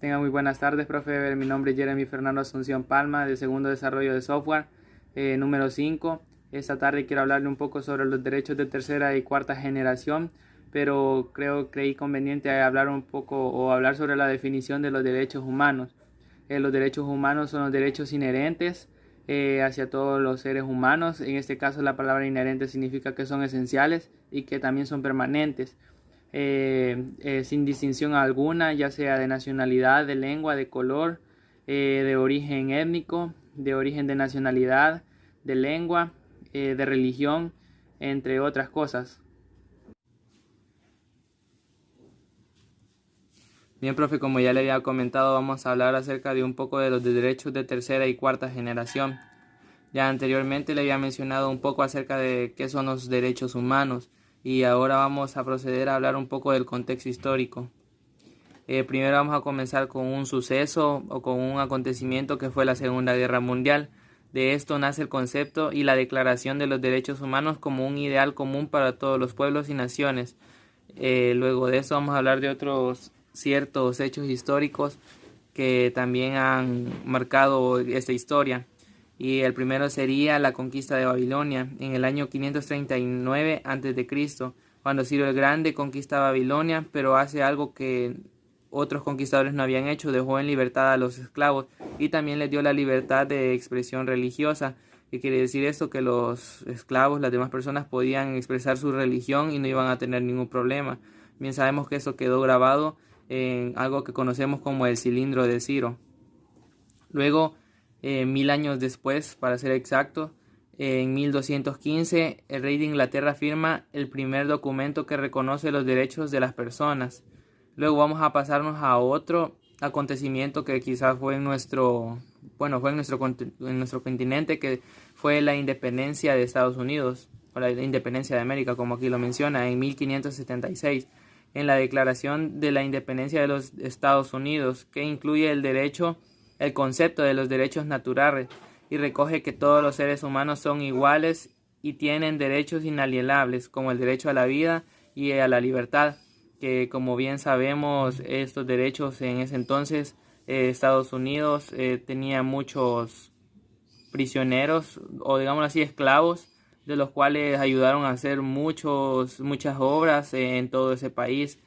Tengan muy buenas tardes, profe. Mi nombre es Jeremy Fernando Asunción Palma, de segundo desarrollo de software, número 5. Esta tarde quiero hablarle un poco sobre los derechos de tercera y cuarta generación, pero creí conveniente hablar un poco o hablar sobre la definición de los derechos humanos. Los derechos humanos son los derechos inherentes hacia todos los seres humanos. En este caso, la palabra inherente significa que son esenciales y que también son permanentes. Sin distinción alguna, ya sea de nacionalidad, de lengua, de color, de origen étnico, de origen de nacionalidad, de lengua, de religión, entre otras cosas. Bien, profe, como ya le había comentado, vamos a hablar acerca de un poco de los derechos de tercera y cuarta generación. Ya anteriormente le había mencionado un poco acerca de qué son los derechos humanos y ahora vamos a proceder a hablar un poco del contexto histórico. Primero vamos a comenzar con un suceso o con un acontecimiento que fue la Segunda Guerra Mundial. De esto nace el concepto y la declaración de los derechos humanos como un ideal común para todos los pueblos y naciones. Luego de eso vamos a hablar de otros ciertos hechos históricos que también han marcado esta historia. Y el primero sería la conquista de Babilonia en el año 539 a.C., cuando Ciro el Grande conquista Babilonia, pero hace algo que otros conquistadores no habían hecho: dejó en libertad a los esclavos y también les dio la libertad de expresión religiosa. ¿Qué quiere decir esto? Que los esclavos, las demás personas, podían expresar su religión y no iban a tener ningún problema. Bien sabemos que eso quedó grabado en algo que conocemos como el cilindro de Ciro. Luego, 1000 años después, para ser exacto, en 1215, el rey de Inglaterra firma el primer documento que reconoce los derechos de las personas. Luego vamos a pasarnos a otro acontecimiento que quizás fue en nuestro continente, que fue la independencia de Estados Unidos, o la independencia de América, como aquí lo menciona, en 1576. En la Declaración de la Independencia de los Estados Unidos, que incluye el concepto de los derechos naturales y recoge que todos los seres humanos son iguales y tienen derechos inalienables, como el derecho a la vida y a la libertad, que como bien sabemos, estos derechos en ese entonces Estados Unidos tenía muchos prisioneros, o digámoslo así, esclavos, de los cuales ayudaron a hacer muchas obras en todo ese país.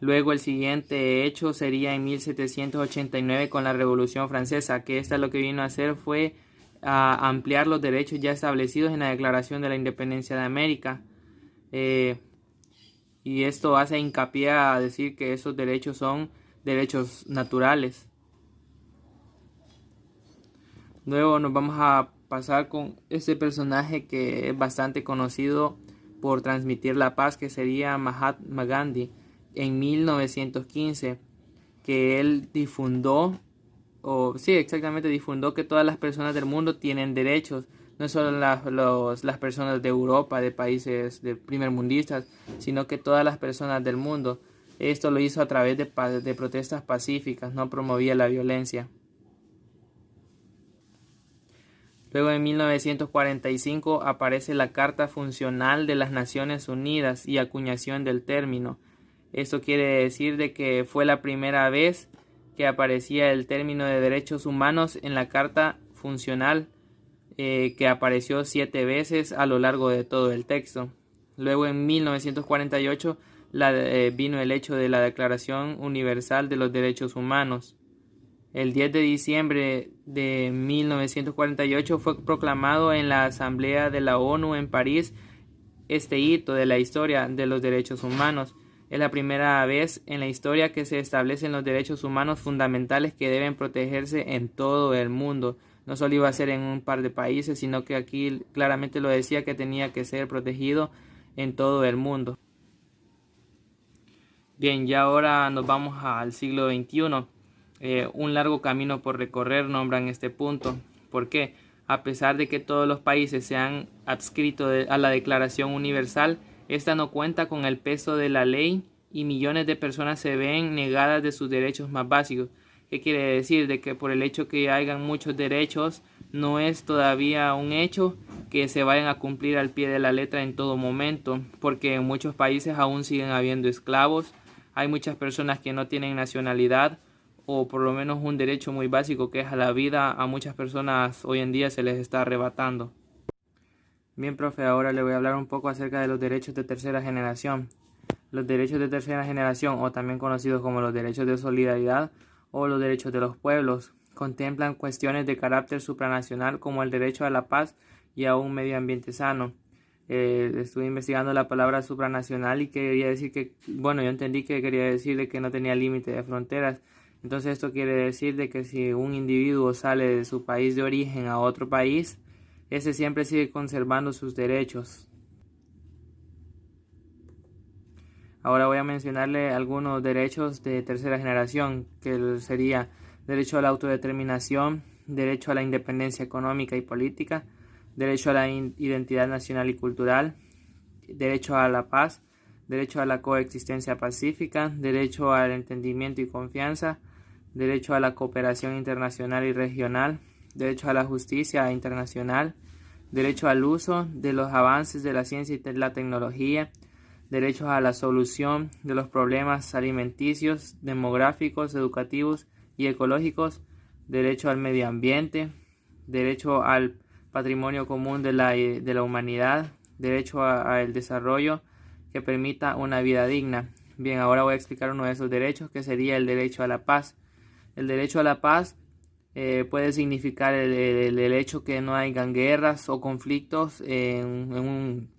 Luego el siguiente hecho sería en 1789 con la Revolución Francesa, que esta lo que vino a hacer fue a ampliar los derechos ya establecidos en la Declaración de la Independencia de América. Y esto hace hincapié a decir que esos derechos son derechos naturales. Luego nos vamos a pasar con este personaje que es bastante conocido por transmitir la paz, que sería Mahatma Gandhi, en 1915, que él difundió que todas las personas del mundo tienen derechos, no solo las personas de Europa, de países de primermundistas, sino que todas las personas del mundo. Esto lo hizo a través de protestas pacíficas, no promovía la violencia. Luego en 1945 aparece la Carta Funcional de las Naciones Unidas y acuñación del término. Esto quiere decir de que fue la primera vez que aparecía el término de derechos humanos en la Carta Funcional, que apareció 7 veces a lo largo de todo el texto. Luego en 1948 vino el hecho de la Declaración Universal de los Derechos Humanos. El 10 de diciembre de 1948 fue proclamado en la Asamblea de la ONU en París este hito de la historia de los derechos humanos. Es la primera vez en la historia que se establecen los derechos humanos fundamentales que deben protegerse en todo el mundo. No solo iba a ser en un par de países, sino que aquí claramente lo decía que tenía que ser protegido en todo el mundo. Bien, ya ahora nos vamos al siglo XXI. Un largo camino por recorrer nombran este punto. ¿Por qué? A pesar de que todos los países se han adscrito a la Declaración Universal, esta no cuenta con el peso de la ley y millones de personas se ven negadas de sus derechos más básicos. ¿Qué quiere decir? De que por el hecho que hayan muchos derechos, no es todavía un hecho que se vayan a cumplir al pie de la letra en todo momento, porque en muchos países aún siguen habiendo esclavos, hay muchas personas que no tienen nacionalidad o por lo menos un derecho muy básico que es a la vida. A muchas personas hoy en día se les está arrebatando. Bien, profe, ahora le voy a hablar un poco acerca de los derechos de tercera generación. Los derechos de tercera generación, o también conocidos como los derechos de solidaridad o los derechos de los pueblos, contemplan cuestiones de carácter supranacional como el derecho a la paz y a un medio ambiente sano. Estuve investigando la palabra supranacional y quería decir que, yo entendí que quería decir de que no tenía límite de fronteras. Entonces esto quiere decir de que si un individuo sale de su país de origen a otro país, ese siempre sigue conservando sus derechos. Ahora voy a mencionarle algunos derechos de tercera generación, que sería derecho a la autodeterminación, derecho a la independencia económica y política, derecho a la identidad nacional y cultural, derecho a la paz, derecho a la coexistencia pacífica, derecho al entendimiento y confianza, derecho a la cooperación internacional y regional, derecho a la justicia internacional, derecho al uso de los avances de la ciencia y la tecnología, derecho a la solución de los problemas alimenticios, demográficos, educativos y ecológicos, derecho al medio ambiente, derecho al patrimonio común de la humanidad, derecho al desarrollo que permita una vida digna. Bien, ahora voy a explicar uno de esos derechos, que sería el derecho a la paz. El derecho a la paz puede significar el hecho que no hayan guerras o conflictos en un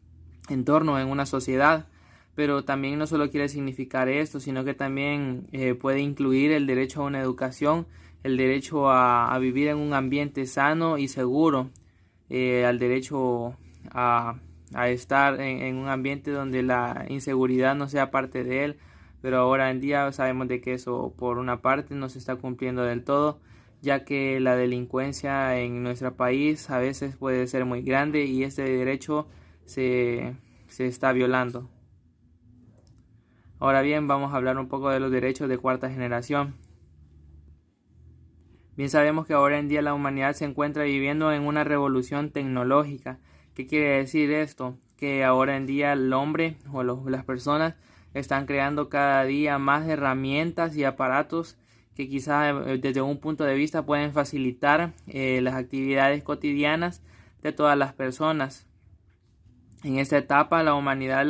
entorno, en una sociedad, pero también no solo quiere significar esto, sino que también puede incluir el derecho a una educación, el derecho a vivir en un ambiente sano y seguro, al derecho a estar en un ambiente donde la inseguridad no sea parte de él. Pero ahora en día sabemos de que eso por una parte no se está cumpliendo del todo, ya que la delincuencia en nuestro país a veces puede ser muy grande y este derecho se está violando. Ahora bien, vamos a hablar un poco de los derechos de cuarta generación. Bien, sabemos que ahora en día la humanidad se encuentra viviendo en una revolución tecnológica. ¿Qué quiere decir esto? Que ahora en día el hombre o las personas están creando cada día más herramientas y aparatos que quizás desde un punto de vista pueden facilitar las actividades cotidianas de todas las personas. En esta etapa la humanidad,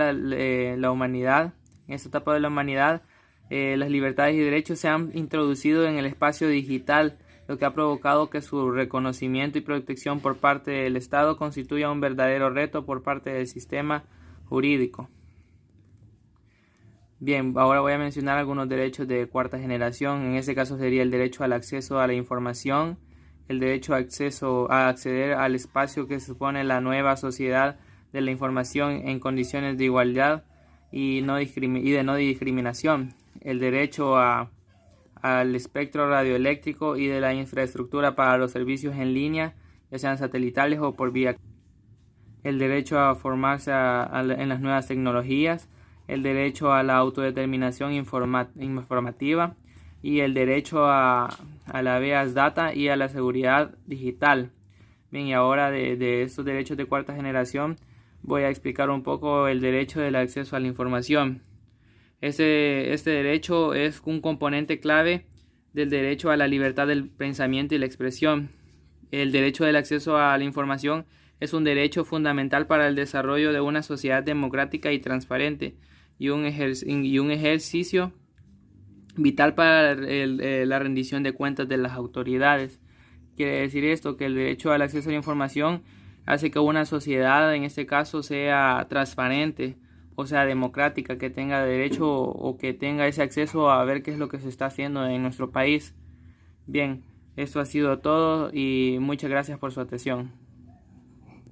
las libertades y derechos se han introducido en el espacio digital, lo que ha provocado que su reconocimiento y protección por parte del Estado constituya un verdadero reto por parte del sistema jurídico. Bien, ahora voy a mencionar algunos derechos de cuarta generación. En este caso sería el derecho al acceso a la información, el derecho a acceder al espacio que supone la nueva sociedad de la información en condiciones de igualdad y de no discriminación, el derecho al espectro radioeléctrico y de la infraestructura para los servicios en línea, ya sean satelitales o por vía, el derecho a formarse en las nuevas tecnologías, el derecho a la autodeterminación informativa y el derecho a la habeas data y a la seguridad digital. Bien, y ahora de estos derechos de cuarta generación voy a explicar un poco el derecho del acceso a la información. Este derecho es un componente clave del derecho a la libertad del pensamiento y la expresión. El derecho del acceso a la información es un derecho fundamental para el desarrollo de una sociedad democrática y transparente y un ejercicio vital para la rendición de cuentas de las autoridades. Quiere decir esto, que el derecho al acceso a la información hace que una sociedad, en este caso, sea transparente, o sea, democrática, que tenga derecho o que tenga ese acceso a ver qué es lo que se está haciendo en nuestro país. Bien, esto ha sido todo y muchas gracias por su atención.